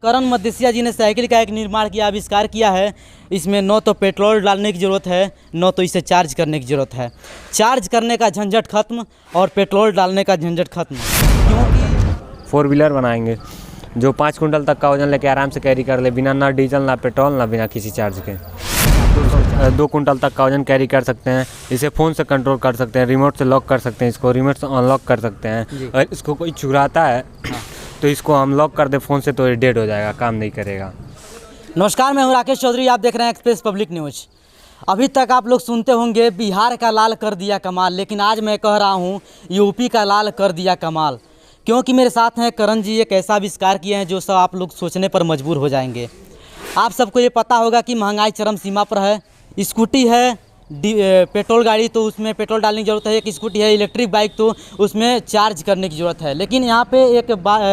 करण मदेसिया जी ने साइकिल का एक निर्माण किया, आविष्कार किया है। इसमें न तो पेट्रोल डालने की ज़रूरत है, न तो इसे चार्ज करने की ज़रूरत है। चार्ज करने का झंझट खत्म और पेट्रोल डालने का झंझट खत्म, क्योंकि 4 व्हीलर बनाएंगे जो 5 कुंटल तक का वजन लेके आराम से कैरी कर ले, बिना ना डीजल ना पेट्रोल ना बिना किसी चार्ज के। 2 कुंटल तक का वजन कैरी कर सकते हैं। इसे फ़ोन से कंट्रोल कर सकते हैं, रिमोट से लॉक कर सकते हैं, इसको रिमोट से अनलॉक कर सकते हैं। और इसको कोई चुराता है तो इसको हम लॉक कर दे फ़ोन से तो ये डेड हो जाएगा, काम नहीं करेगा। नमस्कार, मैं हूं राकेश चौधरी, आप देख रहे हैं एक्सप्रेस पब्लिक न्यूज़। अभी तक आप लोग सुनते होंगे बिहार का लाल कर दिया कमाल, लेकिन आज मैं कह रहा हूं यूपी का लाल कर दिया कमाल, क्योंकि मेरे साथ हैं करण जी। एक ऐसा आविष्कार किए हैं जो सब आप लोग सोचने पर मजबूर हो जाएंगे। आप सबको ये पता होगा कि महंगाई चरम सीमा पर है। स्कूटी है, पेट्रोल गाड़ी तो उसमें पेट्रोल डालने की ज़रूरत है। एक स्कूटी है इलेक्ट्रिक बाइक तो उसमें चार्ज करने की ज़रूरत है। लेकिन यहाँ पे एक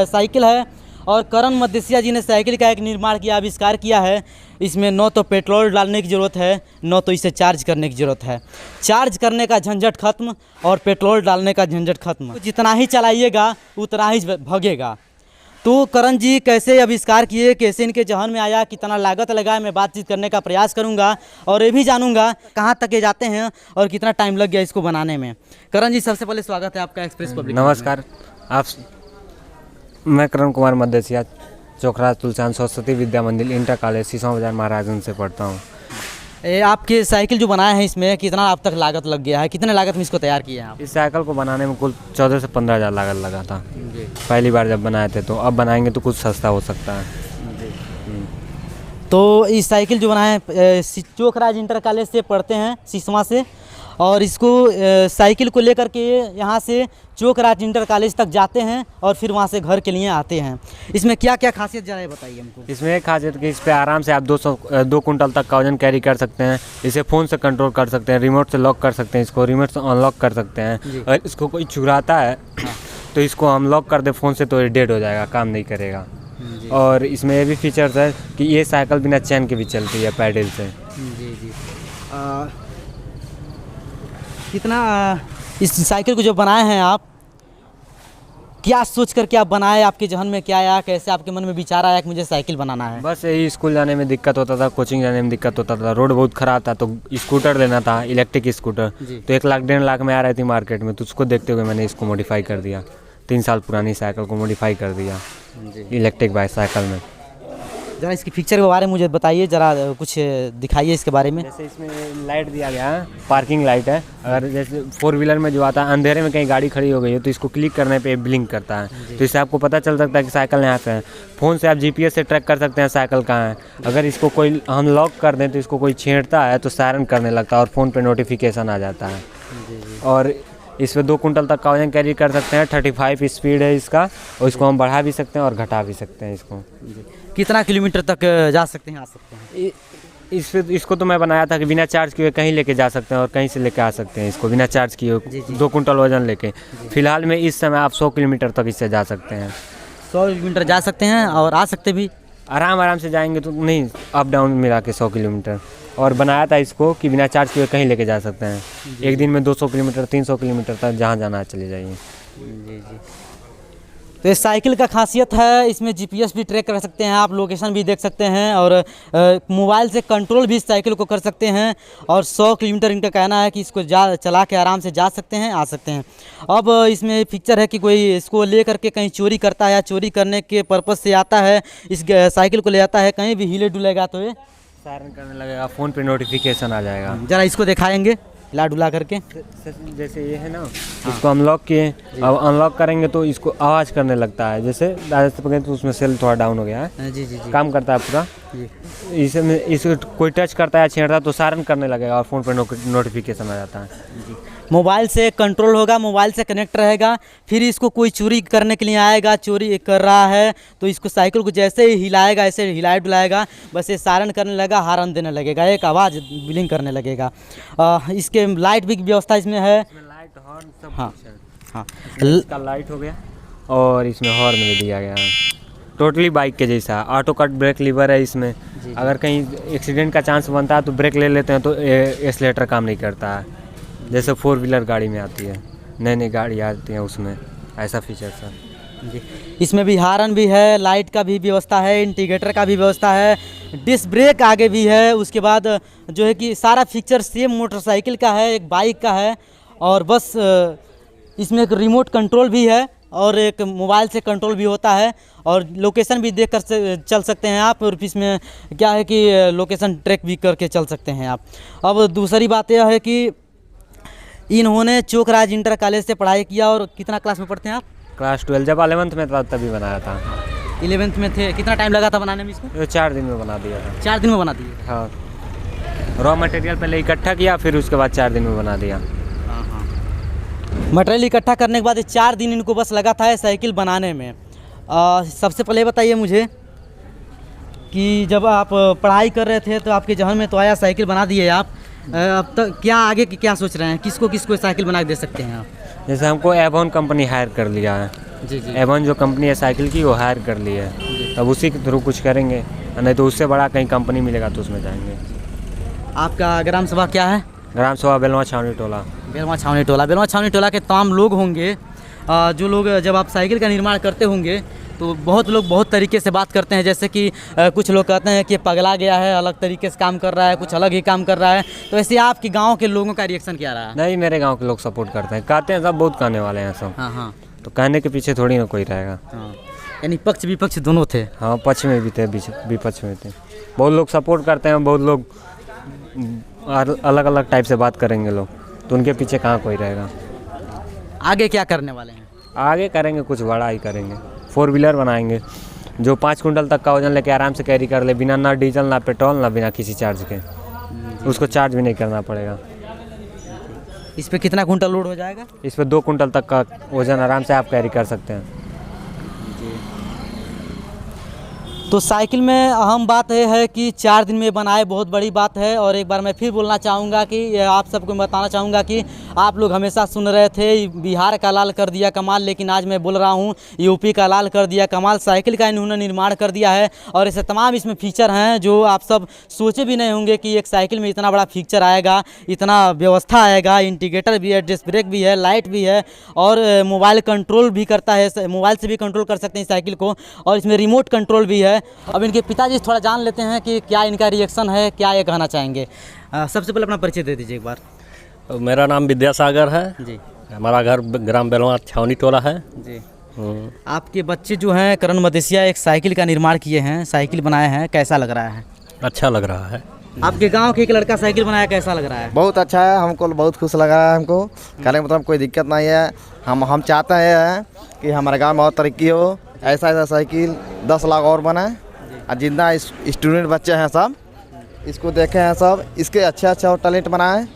साइकिल है और करण मदेसिया जी ने साइकिल का एक निर्माण किया, आविष्कार किया है। इसमें न तो पेट्रोल डालने की ज़रूरत है, न तो इसे चार्ज करने की ज़रूरत है। चार्ज करने का झंझट खत्म और पेट्रोल डालने का झंझट खत्म। तो जितना ही चलाइएगा उतना ही भगेगा। तो करण जी कैसे आविष्कार किए, कैसे इनके जहन में आया, कितना लागत लगा, मैं बातचीत करने का प्रयास करूंगा और ये भी जानूंगा कहां तक ये जाते हैं और कितना टाइम लग गया इसको बनाने में। करण जी, सबसे पहले स्वागत है आपका एक्सप्रेस पब्लिक। नमस्कार, मैं करण कुमार मदेसिया, चोखराज तुलचान सरस्वती विद्या मंदिर इंटर कॉलेज सीसों बाजार महाराजगंज से पढ़ता हूँ। आपके साइकिल जो बनाए हैं इसमें कितना अब तक लागत लग गया है, कितने लागत में इसको तैयार किए हैं आप? इस साइकिल को बनाने में कुल 14 से 15 हज़ार लागत लगा था पहली बार जब बनाए थे। तो अब बनाएंगे तो कुछ सस्ता हो सकता है। तो इस साइकिल जो बनाए हैं चोखराज इंटर कॉलेज से पढ़ते हैं, सिसवा से, और इसको साइकिल को लेकर के यहाँ से चोखराज इंटर कॉलेज तक जाते हैं और फिर वहाँ से घर के लिए आते हैं। इसमें क्या क्या खासियत ज़रा ये बताइए हमको। इसमें एक खासियत कि इस पर आराम से आप 2 कुंटल तक का वजन कैरी कर सकते हैं। इसे फ़ोन से कंट्रोल कर सकते हैं, रिमोट से लॉक कर सकते हैं, इसको रिमोट से अनलॉक कर सकते हैं। और इसको कोई चुराता है तो इसको हम लॉक कर दे फ़ोन से तो ये डेड हो जाएगा, काम नहीं करेगा। और इसमें ये भी फीचर्स है कि ये साइकिल बिना चैन के भी चलती है, पैडल से। जी। कितना इस साइकिल को जो बनाए हैं आप, क्या सोच करके आप बनाए, आपके जहन में क्या आया, कैसे आपके मन में विचार आया कि मुझे साइकिल बनाना है? बस यही, स्कूल जाने में दिक्कत होता था, कोचिंग जाने में दिक्कत होता था, रोड बहुत ख़राब था, तो स्कूटर लेना था, इलेक्ट्रिक स्कूटर। तो 1 लाख 1.5 लाख में आ रही थी मार्केट में, तो उसको देखते हुए मैंने इसको मॉडिफाई कर दिया। 3 साल पुरानी साइकिल को मॉडिफाई कर दिया इलेक्ट्रिक बाइक साइकिल में। ज़रा इसकी फीचर के बारे में मुझे बताइए, ज़रा कुछ दिखाइए इसके बारे में। जैसे इसमें लाइट दिया गया है, पार्किंग लाइट है। अगर जैसे 4 व्हीलर में जो आता है, अंधेरे में कहीं गाड़ी खड़ी हो गई है तो इसको क्लिक करने पे ब्लिंक करता है, तो इससे आपको पता चल सकता है कि साइकिल यहाँ पे है। फ़ोन से आप GPS से ट्रैक कर सकते हैं साइकिल कहाँ है। अगर इसको कोई हम लॉक कर दें तो इसको कोई छेड़ता है तो सायरन करने लगता है और फ़ोन पर नोटिफिकेशन आ जाता है। और इसमें 2 कुंटल तक का वजन कैरी कर सकते हैं। 35 स्पीड है इसका, और इसको हम बढ़ा भी सकते हैं और घटा भी सकते हैं। इसको कितना किलोमीटर तक जा सकते हैं, आ सकते हैं? इसको तो मैं बनाया था कि बिना चार्ज किए कहीं लेके जा सकते हैं और कहीं से लेके आ सकते हैं इसको बिना चार्ज किए। 2 कुंटल वजन लेके फिलहाल में इस समय आप 100 किलोमीटर तक इससे जा सकते हैं। 100 किलोमीटर जा सकते हैं और आ सकते भी आराम से जाएंगे तो नहीं, अप डाउन मिला के 100 किलोमीटर। और बनाया था इसको कि बिना चार्ज किए कहीं लेके जा सकते हैं। एक दिन में 200 किलोमीटर 300 किलोमीटर तक जहाँ जाना है चले जाइए। जी। तो इस साइकिल का खासियत है, इसमें GPS भी ट्रैक कर सकते हैं आप, लोकेशन भी देख सकते हैं और मोबाइल से कंट्रोल भी इस साइकिल को कर सकते हैं। और 100 किलोमीटर इनका कहना है कि इसको चला के आराम से जा सकते हैं, आ सकते हैं। अब इसमें फीचर है कि कोई इसको ले करके कहीं चोरी करता है या चोरी करने के पर्पज़ से आता है, इस साइकिल को ले आता है, कहीं भी हिले डुलेगा तो ये सायरन करने लगेगा, फ़ोन पे नोटिफिकेशन आ जाएगा। ज़रा इसको दिखाएंगे हिला डुला करके। जैसे ये है ना, इसको हम लॉक किए, अब अनलॉक करेंगे तो इसको आवाज़ करने लगता है। जैसे दादा पकड़े तो उसमें सेल थोड़ा डाउन हो गया है। जी। काम करता है पूरा। इसमें इसको कोई टच करता है, छेड़ता है तो सायरन करने लगेगा और फ़ोन पर नोटिफिकेशन आ जाता है। मोबाइल से कंट्रोल होगा, मोबाइल से कनेक्ट रहेगा। फिर इसको कोई चोरी करने के लिए आएगा, चोरी कर रहा है तो इसको साइकिल को जैसे ही हिलाएगा, ऐसे हिलाए डुलाएगा, बस ये सायरन करने लगा, हॉर्न देने लगेगा, एक आवाज़ ब्लिंक करने लगेगा। इसके लाइट भी व्यवस्था इसमें है। लाइट हॉर्न सब हाँ। इसका लाइट हो गया और इसमें हॉर्न भी दिया गया है। टोटली बाइक के जैसा ऑटो कट ब्रेक लीवर है इसमें। अगर कहीं एक्सीडेंट का चांस बनता है तो ब्रेक ले लेते हैं तो एक्सीलेटर काम नहीं करता है, जैसे 4 व्हीलर गाड़ी में आती है, नई गाड़ी आती है उसमें ऐसा फीचर सर। जी। इसमें भी हारन भी है, लाइट का भी व्यवस्था है, इंडिकेटर का भी व्यवस्था है, डिस्क ब्रेक आगे भी है। उसके बाद जो है कि सारा फीचर सेम मोटरसाइकिल का है, एक बाइक का है। और बस इसमें एक रिमोट कंट्रोल भी है और एक मोबाइल से कंट्रोल भी होता है और लोकेशन भी देख कर चल सकते हैं आप। और इसमें क्या है कि लोकेशन ट्रैक भी करके चल सकते हैं आप। अब दूसरी बात यह है कि इन्होंने चोकराज इंटर कॉलेज से पढ़ाई किया। और कितना क्लास में पढ़ते हैं आप? क्लास 12 जब 11th में था तभी बनाया था। 11th में थे। कितना टाइम लगा था बनाने में इसको? ये 4 दिन में बना दिया था। 4 दिन में बना दिए? हाँ, रॉ मटेरियल पहले इकट्ठा किया, फिर उसके बाद 4 दिन में बना दिया। मटेरियल इकट्ठा करने के बाद 4 दिन इनको बस लगा था साइकिल बनाने में। सबसे पहले बताइए मुझे कि जब आप पढ़ाई कर रहे थे तो आपके जहन में तो आया साइकिल बना दिए आप, अब तक क्या आगे की क्या सोच रहे हैं? किसको किसको साइकिल बना के दे सकते हैं आप? जैसे हमको एवॉन कंपनी हायर कर लिया है। जी जी। एवॉन जो कंपनी है साइकिल की, वो हायर कर ली है, तब उसी के थ्रू कुछ करेंगे, नहीं तो उससे बड़ा कहीं कंपनी मिलेगा तो उसमें जाएंगे। आपका ग्राम सभा क्या है? ग्राम सभा बेलवा छावनी टोला। बेलवा छावनी टोला। बेलवा छावनी टोला के तमाम लोग होंगे जो लोग जब आप साइकिल का निर्माण करते होंगे तो बहुत लोग बहुत तरीके से बात करते हैं। जैसे कि कुछ लोग कहते हैं कि पगला गया है, अलग तरीके से काम कर रहा है, कुछ अलग ही काम कर रहा है। तो ऐसे आपके गांव के लोगों का रिएक्शन क्या रहा? नहीं, मेरे गांव के लोग सपोर्ट करते हैं, कहते हैं सब बहुत कहने वाले हैं सब। हाँ हाँ। तो कहने के पीछे थोड़ी ना कोई रहेगा। हाँ, यानी पक्ष विपक्ष दोनों थे? हाँ, पक्ष में भी थे, विपक्ष में थे। बहुत लोग सपोर्ट करते हैं, बहुत लोग अलग अलग टाइप से बात करेंगे लोग, तो उनके पीछे कहाँ कोई रहेगा। आगे क्या करने वाले हैं? आगे करेंगे, कुछ बड़ा ही करेंगे। 4 व्हीलर बनाएंगे जो 5 कुंटल तक का वजन लेके आराम से कैरी कर ले, बिना ना डीजल ना पेट्रोल ना बिना किसी चार्ज के। उसको चार्ज भी नहीं करना पड़ेगा। इस पे कितना कुंटल लोड हो जाएगा? इस पर 2 कुंटल तक का वजन आराम से आप कैरी कर सकते हैं। तो साइकिल में अहम बात यह है कि 4 दिन में बनाए, बहुत बड़ी बात है। और एक बार मैं फिर बोलना चाहूँगा कि आप सबको बताना चाहूँगा कि आप लोग हमेशा सुन रहे थे बिहार का लाल कर दिया कमाल, लेकिन आज मैं बोल रहा हूँ यूपी का लाल कर दिया कमाल। साइकिल का इन्होंने निर्माण कर दिया है और ऐसे तमाम इसमें फीचर हैं जो आप सब सोचे भी नहीं होंगे कि एक साइकिल में इतना बड़ा फीचर आएगा, इतना व्यवस्था आएगा। इंडिकेटर भी है, डिस्क ब्रेक भी है, लाइट भी है और मोबाइल कंट्रोल भी करता है, मोबाइल से भी कंट्रोल कर सकते हैं साइकिल को। और इसमें रिमोट कंट्रोल भी है। अब इनके पिताजी थोड़ा जान लेते हैं कि क्या इनका रिएक्शन है, क्या ये कहना चाहेंगे। सबसे पहले अपना परिचय दे दीजिए एक बार। मेरा नाम विद्यासागर है जी। हमारा घर ग्राम बेलवा छावनी टोला है जी। आपके बच्चे जो हैं करण मदेसिया एक साइकिल का निर्माण किए हैं, साइकिल बनाए हैं, कैसा लग रहा है? अच्छा लग रहा है। आपके गांव के एक लड़का साइकिल बनाया, कैसा लग रहा है? बहुत अच्छा है, हमको बहुत खुश लग रहा है। हमको कहने का मतलब कोई दिक्कत नहीं है। हम चाहते हैं कि हमारे गांव में और तरक्की हो, ऐसा साइकिल 10 लाख और बने और जितना स्टूडेंट बच्चे हैं सब इसको देखे हैं, सब इसके अच्छा और टैलेंट बनाएं।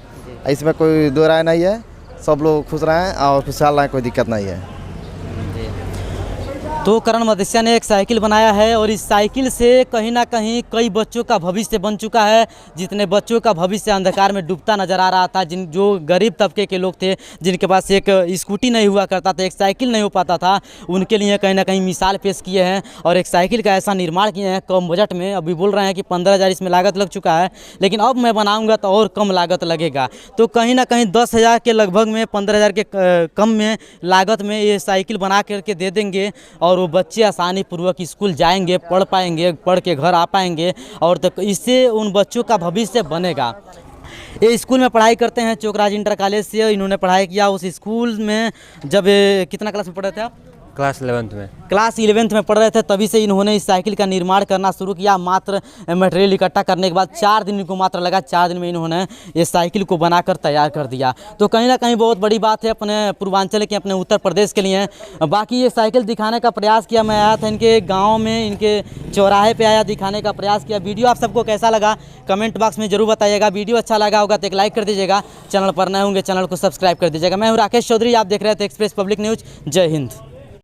इसमें कोई दो राय नहीं है, सब लोग खुश रहें और खुशहाल रहें, कोई दिक्कत नहीं है। तो करण मदेसिया ने एक साइकिल बनाया है और इस साइकिल से कहीं ना कहीं कई बच्चों का भविष्य बन चुका है। जितने बच्चों का भविष्य अंधकार में डूबता नज़र आ रहा था, जो गरीब तबके के लोग थे, जिनके पास एक स्कूटी नहीं हुआ करता था, एक साइकिल नहीं हो पाता था, उनके लिए कहीं ना कहीं मिसाल पेश किए हैं और एक साइकिल का ऐसा निर्माण किए हैं कम बजट में। अभी बोल रहे हैं कि 15,000 इसमें लागत लग चुका है, लेकिन अब मैं बनाऊँगा तो और कम लागत लगेगा। तो कहीं ना कहीं 10,000 के लगभग में 15,000 के कम में लागत में ये साइकिल बना करके दे देंगे और वो बच्चे आसानी पूर्वक स्कूल जाएंगे, पढ़ पाएंगे, पढ़ के घर आ पाएंगे और तो इससे उन बच्चों का भविष्य बनेगा। ये स्कूल में पढ़ाई करते हैं, चोकराज इंटर कॉलेज से इन्होंने पढ़ाई किया। उस स्कूल में जब कितना क्लास में पढ़ रहे थे आप? क्लास 11th में। क्लास 11th में पढ़ रहे थे, तभी से इन्होंने इस साइकिल का निर्माण करना शुरू किया। मात्र मटेरियल इकट्ठा करने के बाद 4 दिन इनको मात्र लगा, 4 दिन में इन्होंने ये साइकिल को बनाकर तैयार कर दिया। तो कहीं ना कहीं बहुत बड़ी बात है अपने पूर्वांचल के, अपने उत्तर प्रदेश के लिए। बाकी ये साइकिल दिखाने का प्रयास किया, मैं आया था इनके गाँव में, इनके चौराहे पर आया, दिखाने का प्रयास किया। वीडियो आप सबको कैसा लगा कमेंट बॉक्स में जरूर बताइएगा। वीडियो अच्छा लगा होगा तो एक लाइक कर दीजिएगा, चैनल पर नए होंगे चैनल को सब्सक्राइब कर दीजिएगा। मैं हूँ राकेश चौधरी, आप देख रहे थे एक्सप्रेस पब्लिक न्यूज़। जय हिंद।